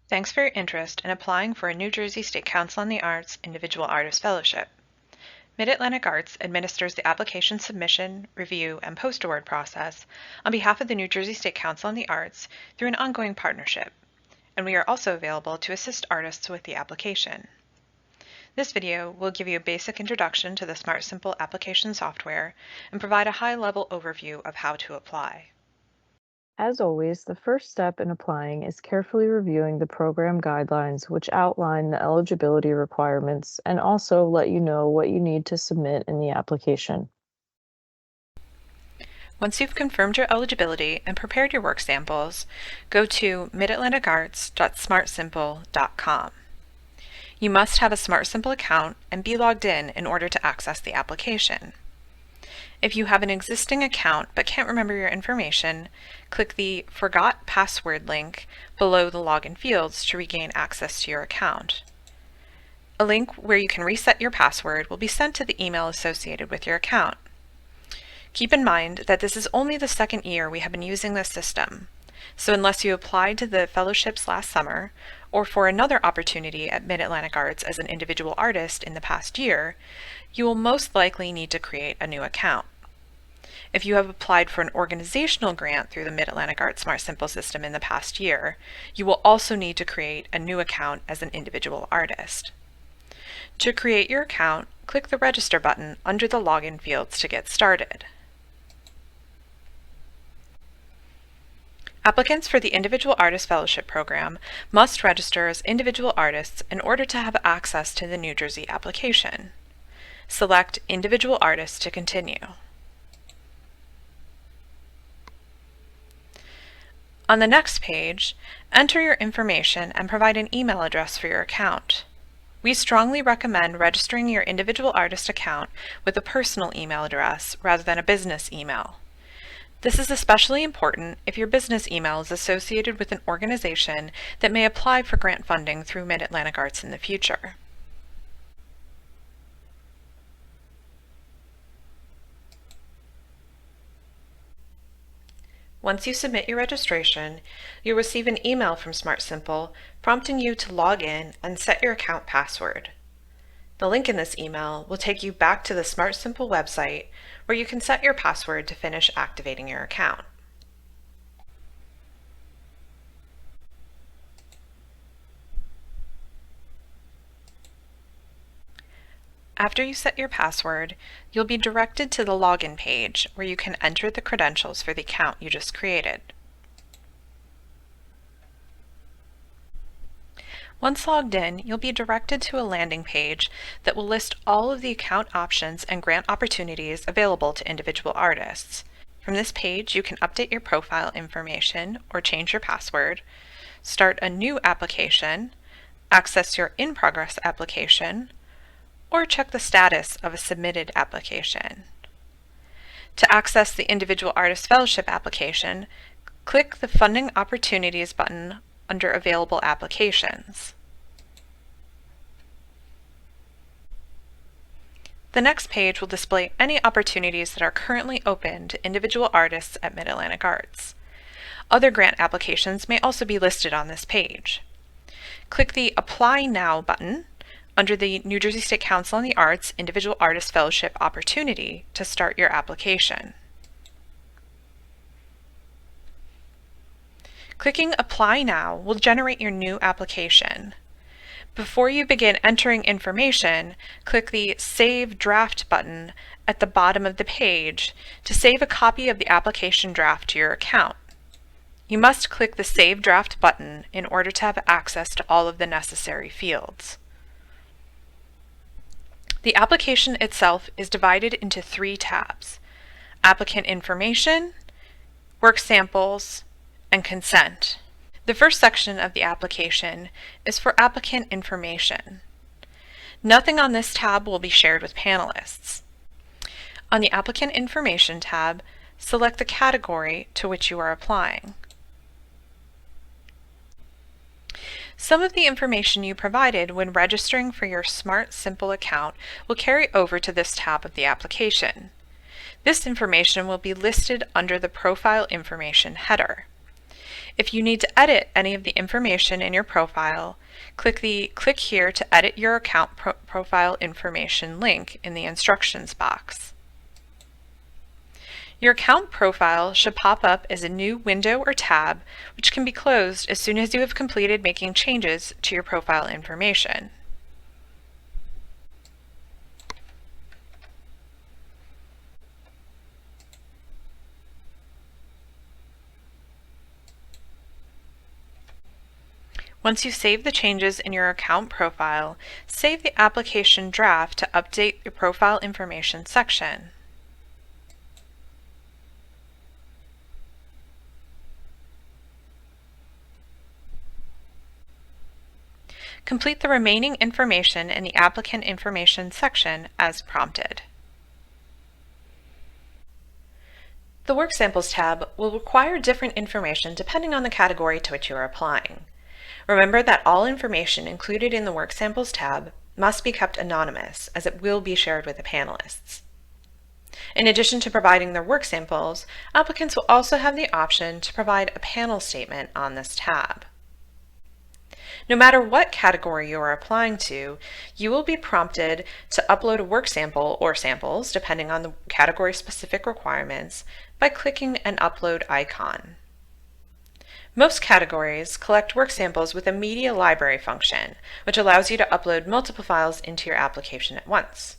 Thanks for your interest in applying for a New Jersey State Council on the Arts Individual Artist Fellowship. Mid Atlantic Arts administers the application submission, review, and post-award process on behalf of the New Jersey State Council on the Arts through an ongoing partnership, and we are also available to assist artists with the application. This video will give you a basic introduction to the SmartSimple application software and provide a high-level overview of how to apply. As always, the first step in applying is carefully reviewing the program guidelines, which outline the eligibility requirements and also let you know what you need to submit in the application. Once you've confirmed your eligibility and prepared your work samples, go to midatlanticarts.smartsimple.com. You must have a SmartSimple account and be logged in order to access the application. If you have an existing account but can't remember your information, click the Forgot Password link below the login fields to regain access to your account. A link where you can reset your password will be sent to the email associated with your account. Keep in mind that this is only the second year we have been using this system, so unless you applied to the fellowships last summer or for another opportunity at Mid Atlantic Arts as an individual artist in the past year, you will most likely need to create a new account. If you have applied for an organizational grant through the Mid Atlantic Arts SmartSimple system in the past year, you will also need to create a new account as an individual artist. To create your account, click the Register button under the login fields to get started. Applicants for the Individual Artist Fellowship Program must register as individual artists in order to have access to the New Jersey application. Select Individual Artist to continue. On the next page, enter your information and provide an email address for your account. We strongly recommend registering your individual artist account with a personal email address rather than a business email. This is especially important if your business email is associated with an organization that may apply for grant funding through Mid Atlantic Arts in the future. Once you submit your registration, you'll receive an email from SmartSimple prompting you to log in and set your account password. The link in this email will take you back to the SmartSimple website where you can set your password to finish activating your account. After you set your password, you'll be directed to the login page where you can enter the credentials for the account you just created. Once logged in, you'll be directed to a landing page that will list all of the account options and grant opportunities available to individual artists. From this page, you can update your profile information or change your password, start a new application, access your in-progress application, or check the status of a submitted application. To access the Individual Artist Fellowship application, click the Funding Opportunities button under Available Applications. The next page will display any opportunities that are currently open to individual artists at Mid Atlantic Arts. Other grant applications may also be listed on this page. Click the Apply Now button under the New Jersey State Council on the Arts Individual Artist Fellowship opportunity to start your application. Clicking Apply Now will generate your new application. Before you begin entering information, click the Save Draft button at the bottom of the page to save a copy of the application draft to your account. You must click the Save Draft button in order to have access to all of the necessary fields. The application itself is divided into 3 tabs: Applicant Information, Work Samples, and Consent. The first section of the application is for applicant information. Nothing on this tab will be shared with panelists. On the Applicant Information tab, select the category to which you are applying. Some of the information you provided when registering for your SmartSimple account will carry over to this tab of the application. This information will be listed under the Profile Information header. If you need to edit any of the information in your profile, click the Click here to edit your account profile information link in the instructions box. Your account profile should pop up as a new window or tab, which can be closed as soon as you have completed making changes to your profile information. Once you save the changes in your account profile, save the application draft to update your profile information section. Complete the remaining information in the applicant information section as prompted. The Work Samples tab will require different information depending on the category to which you are applying. Remember that all information included in the Work Samples tab must be kept anonymous, as it will be shared with the panelists. In addition to providing their work samples, applicants will also have the option to provide a panel statement on this tab. No matter what category you are applying to, you will be prompted to upload a work sample or samples, depending on the category-specific requirements, by clicking an upload icon. Most categories collect work samples with a media library function, which allows you to upload multiple files into your application at once.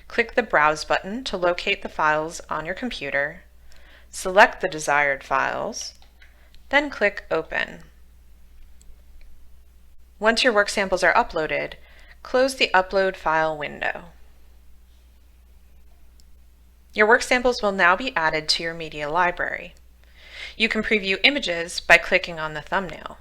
Click the Browse button to locate the files on your computer, select the desired files, then click Open. Once your work samples are uploaded, close the Upload File window. Your work samples will now be added to your media library. You can preview images by clicking on the thumbnail.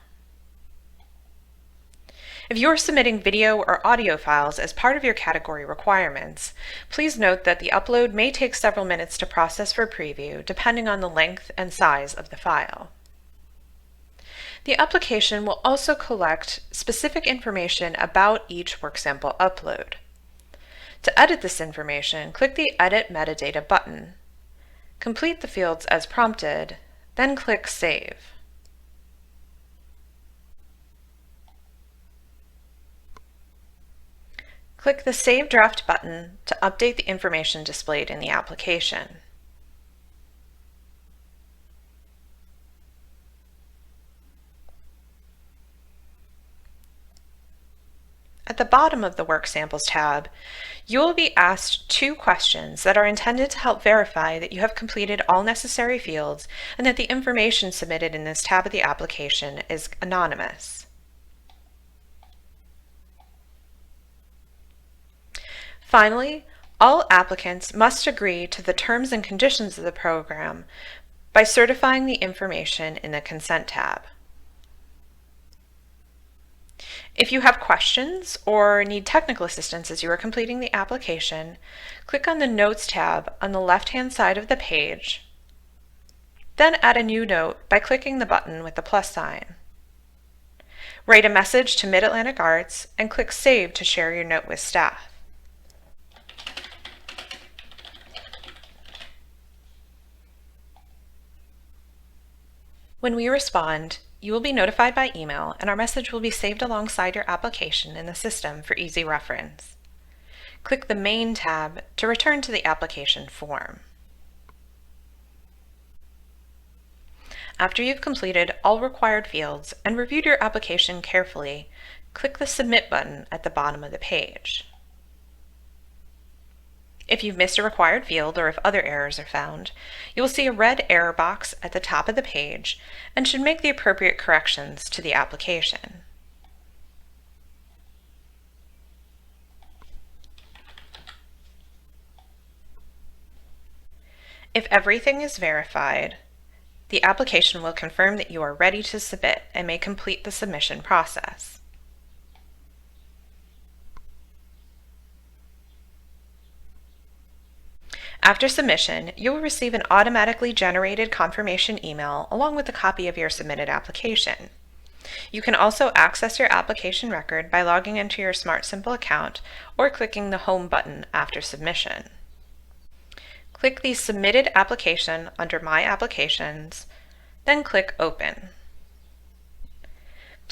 If you are submitting video or audio files as part of your category requirements, please note that the upload may take several minutes to process for preview, depending on the length and size of the file. The application will also collect specific information about each work sample upload. To edit this information, click the Edit Metadata button. Complete the fields as prompted, then click Save. Click the Save Draft button to update the information displayed in the application. At the bottom of the Work Samples tab, you will be asked 2 questions that are intended to help verify that you have completed all necessary fields and that the information submitted in this tab of the application is anonymous. Finally, all applicants must agree to the terms and conditions of the program by certifying the information in the Consent tab. If you have questions or need technical assistance as you are completing the application, click on the Notes tab on the left-hand side of the page, then add a new note by clicking the button with the plus sign. Write a message to Mid Atlantic Arts and click Save to share your note with staff. When we respond, you will be notified by email, and our message will be saved alongside your application in the system for easy reference. Click the Main tab to return to the application form. After you've completed all required fields and reviewed your application carefully, click the Submit button at the bottom of the page. If you've missed a required field or if other errors are found, you will see a red error box at the top of the page and should make the appropriate corrections to the application. If everything is verified, the application will confirm that you are ready to submit and may complete the submission process. After submission, you will receive an automatically generated confirmation email along with a copy of your submitted application. You can also access your application record by logging into your SmartSimple account or clicking the Home button after submission. Click the Submitted Application under My Applications, then click Open.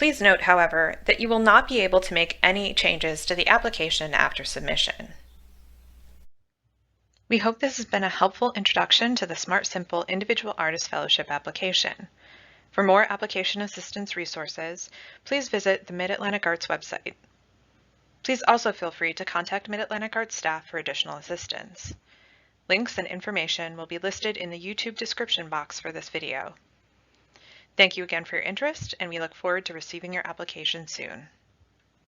Please note, however, that you will not be able to make any changes to the application after submission. We hope this has been a helpful introduction to the SmartSimple Individual Artist Fellowship application. For more application assistance resources, please visit the Mid Atlantic Arts website. Please also feel free to contact Mid Atlantic Arts staff for additional assistance. Links and information will be listed in the YouTube description box for this video. Thank you again for your interest, and we look forward to receiving your application soon.